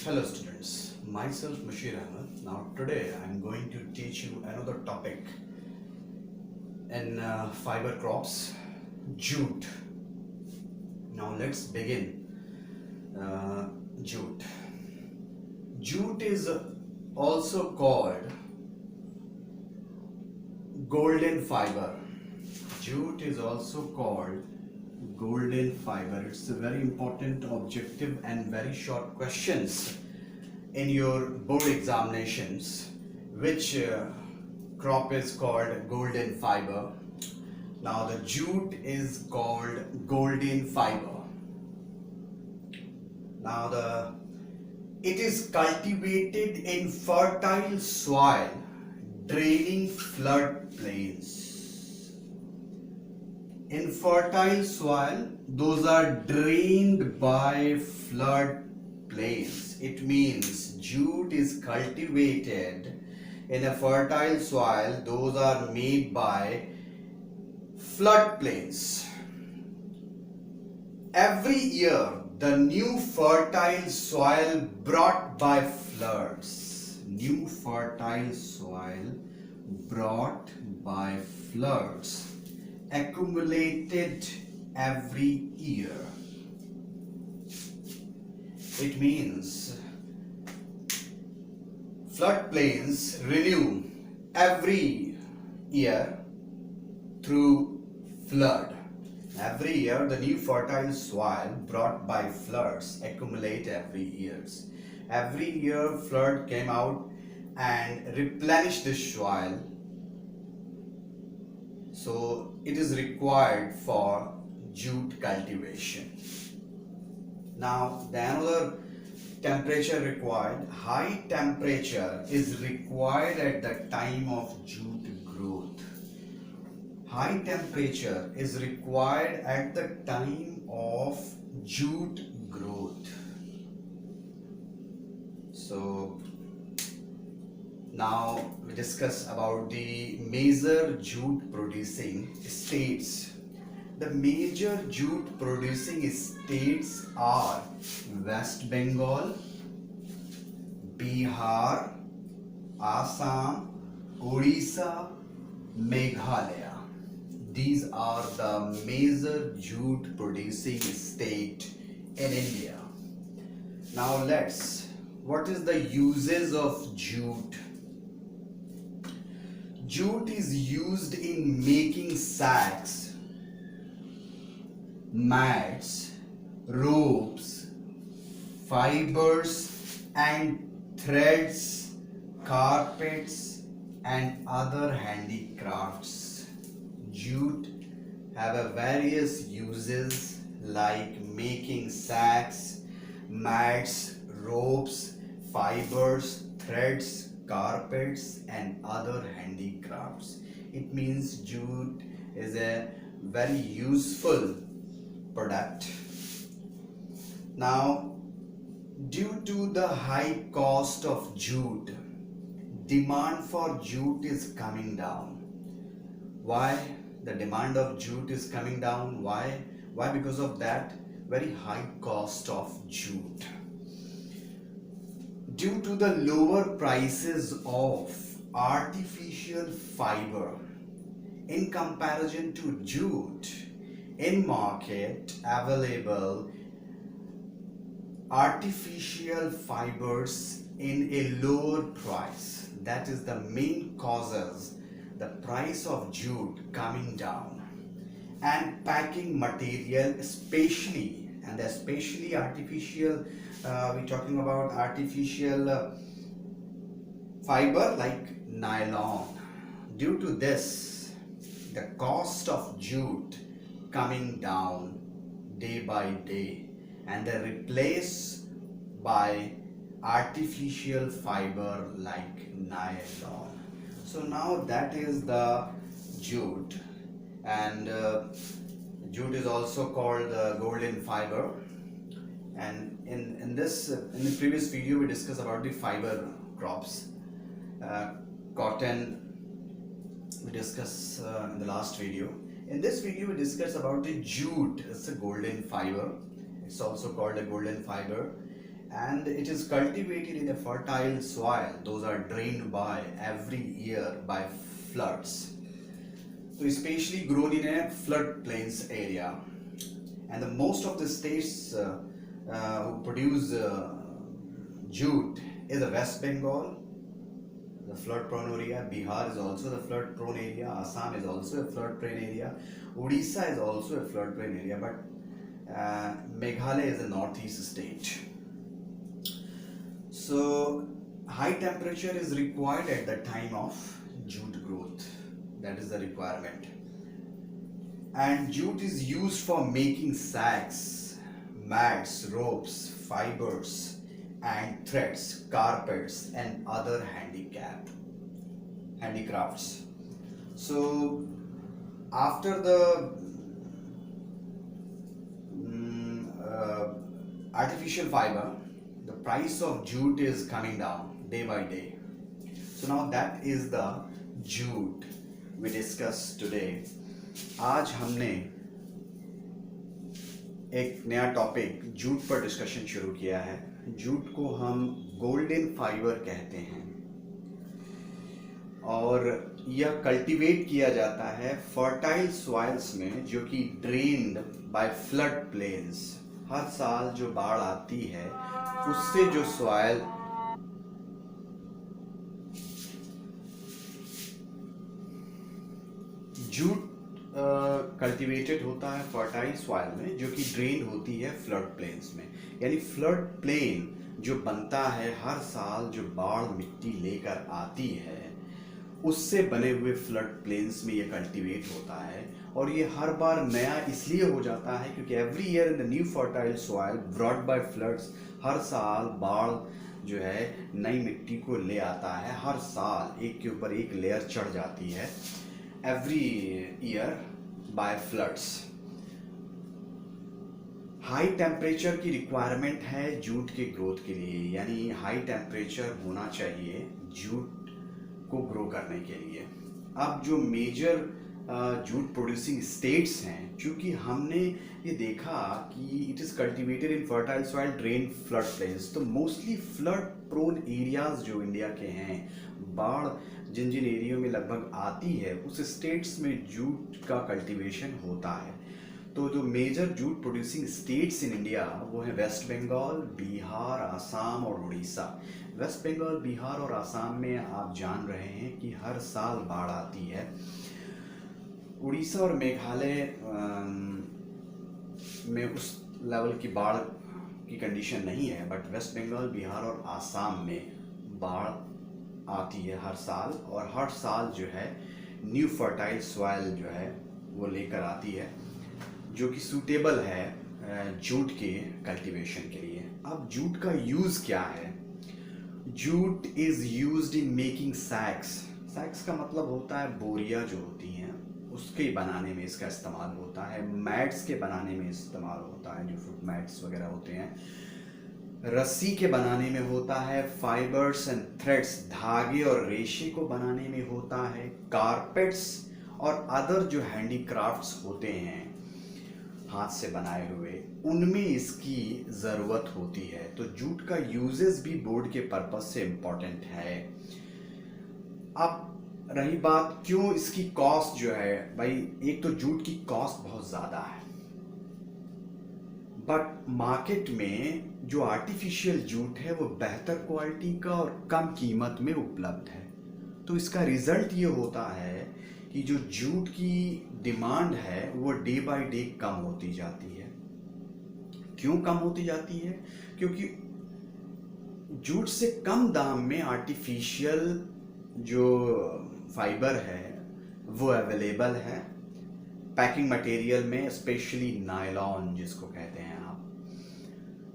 Hello students, myself Mashir Ahmed. Now today I am going to teach you another topic in fiber crops, jute. Now let's begin. Jute. Jute is also called golden fiber. Jute is also called golden fiber. It's a very important objective and very short questions in your board examinations. Which crop is called golden fiber? Now the jute is called golden fiber. Now it is cultivated in fertile soil draining flood plains. In fertile soil, those are drained by flood plains. It means jute is cultivated in a fertile soil, those are made by flood plains. Every year, the new fertile soil brought by floods. New fertile soil brought by floods accumulated every year. It means floodplains renew every year through flood. Every year the new fertile soil brought by floods accumulate every years. Every year flood came out and replenished the soil. So it is required for jute cultivation. Now the another temperature required, high temperature is required at the time of jute growth. High temperature is required at the time of jute growth. So now we discuss about the major jute producing states. The major jute producing states are West Bengal, Bihar, Assam, Odisha, Meghalaya. These are the major jute producing state in India. Now what is the uses of jute? Jute is used in making sacks, mats, ropes, fibers and threads, carpets and other handicrafts. Jute have a various uses like making sacks, mats, ropes, fibers, threads, carpets and other handicrafts. It means jute is a very useful product. Now, due to the high cost of jute, demand for jute is coming down. Why the demand of jute is coming down? Why? Because of that very high cost of jute. Due to the lower prices of artificial fiber in comparison to jute, in market available artificial fibers in a lower price. That is the main causes the price of jute coming down. And packing material especially artificial, we're talking about artificial fiber like nylon. Due to this, the cost of jute coming down day by day and they're replaced by artificial fiber like nylon. So now that is the jute, and jute is also called the golden fiber. And in the previous video we discussed about the fiber crops. Cotton we discussed in the last video. In this video we discuss about the jute. It's a golden fiber. It's also called a golden fiber. and it is cultivated in a fertile soil. Those are drained by every year by floods. So especially grown in a flood plains area, and the most of the states who produce jute is the West Bengal, the flood prone area. Bihar is also the flood prone area. Assam is also a flood prone area. Odisha is also a flood prone area, but Meghalaya is a northeast state. So high temperature is required at the time of jute growth. That is the requirement. And jute is used for making sacks, mats, ropes, fibers, and threads, carpets, and other handicrafts. So after the artificial fiber, the price of jute is coming down day by day. So now that is the jute we discussed today. आज हमने एक नया topic jute पर discussion शुरू किया है. Jute को हम गोल्डन फाइबर कहते हैं और यह कल्टीवेट किया जाता है फर्टाइल सॉइल्स में जो कि ड्रेन्ड बाय फ्लड प्लेन्स. हर साल जो बाढ़ आती है उससे जो सॉइल जूट कल्टीवेटेड होता है फर्टाइल सॉइल में जो कि ड्रेन होती है फ्लड प्लेन्स में. यानी फ्लड प्लेन जो बनता है हर साल जो बाढ़ मिट्टी लेकर आती है उससे बने हुए फ्लड प्लेन्स में ये कल्टीवेट होता है. और ये हर बार नया इसलिए हो जाता है क्योंकि every year in the new fertile soil brought by floods, हर साल बाढ़ जो है नई मिट्टी को ले आता है. हर साल एक के ऊपर एक लेयर चढ़ जाती है every year by floods. High temperature की रिक्वायरमेंट है जूट के ग्रोथ के लिए. यानी हाई टेम्परेचर होना चाहिए जूट को ग्रो करने के लिए. अब जो मेजर जूट प्रोड्यूसिंग स्टेट्स हैं, क्योंकि हमने ये देखा कि it is cultivated in fertile soil drain flood plains, तो मोस्टली फ्लड प्रोन एरियाज जो इंडिया के हैं, बाढ़ जिन जिन एरियो में लगभग आती है उस स्टेट्स में जूट का कल्टीवेशन होता है. तो जो major jute producing states in India वो है वेस्ट बंगाल, बिहार, आसाम और उड़ीसा. वेस्ट बंगाल, बिहार और आसाम में आप जान रहे हैं कि हर साल बाढ़ आती है. उड़ीसा और मेघालय में उस लेवल की बाढ़ की कंडीशन नहीं है, बट वेस्ट बंगाल, बिहार और आसाम में बाढ़ आती है हर साल. और हर साल जो है न्यू फर्टाइल सॉइल जो है वो लेकर आती है जो कि सूटेबल है जूट के कल्टीवेशन के लिए. अब जूट का यूज़ क्या है? Jute is used in making sacks. Sacks का मतलब होता है बोरियां जो होती हैं उसके बनाने में इसका इस्तेमाल होता है. मैट्स के बनाने में इस्तेमाल होता है, जो फुट मैट्स वगैरह होते हैं. रस्सी के बनाने में होता है. फाइबर्स एंड थ्रेड्स, धागे और रेशे को बनाने में होता है. कारपेट्स और अदर जो हैंडीक्राफ्ट्स होते हैं हाथ से बनाए हुए, उनमें इसकी ज़रूरत होती है. तो जूट का यूजेस भी बोर्ड के पर्पस से इम्पोर्टेंट है. अब रही बात क्यों इसकी कॉस्ट जो है, भाई एक तो जूट की कॉस्ट बहुत ज़्यादा है, बट मार्केट में जो आर्टिफिशियल जूट है वो बेहतर क्वालिटी का और कम कीमत में उपलब्ध है. तो इसका रिजल्ट ये होता है कि जो जूट की डिमांड है वो डे बाय डे कम होती जाती है. क्यों कम होती जाती है? क्योंकि जूट से कम दाम में आर्टिफिशियल जो फाइबर है वो अवेलेबल है पैकिंग मटेरियल में, स्पेशली नायलॉन जिसको कहते हैं आप.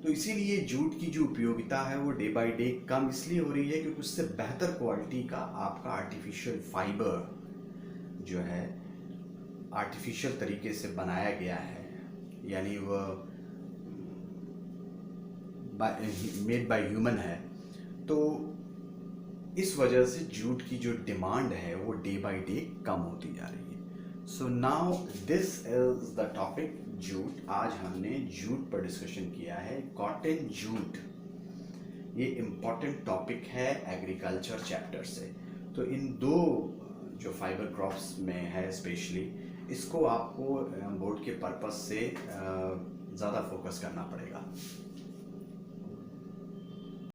तो इसीलिए जूट की जो उपयोगिता है वो डे बाय डे कम इसलिए हो रही है क्योंकि उससे बेहतर क्वालिटी का आपका आर्टिफिशियल फाइबर जो है आर्टिफिशियल तरीके से बनाया गया है, यानी वह मेड बाय ह्यूमन है. तो इस वजह से जूट की जो डिमांड है वो डे बाय डे कम होती जा रही है. So now this is the topic jute. आज हमने जूट पर डिस्कशन किया है. कॉटन जूट ये इम्पॉर्टेंट टॉपिक है एग्रीकल्चर चैप्टर से। तो इन दो जो फाइबर क्रॉप्स में है स्पेशली, इसको आपको बोर्ड के पर्पस से ज़्यादा फोकस करना पड़ेगा।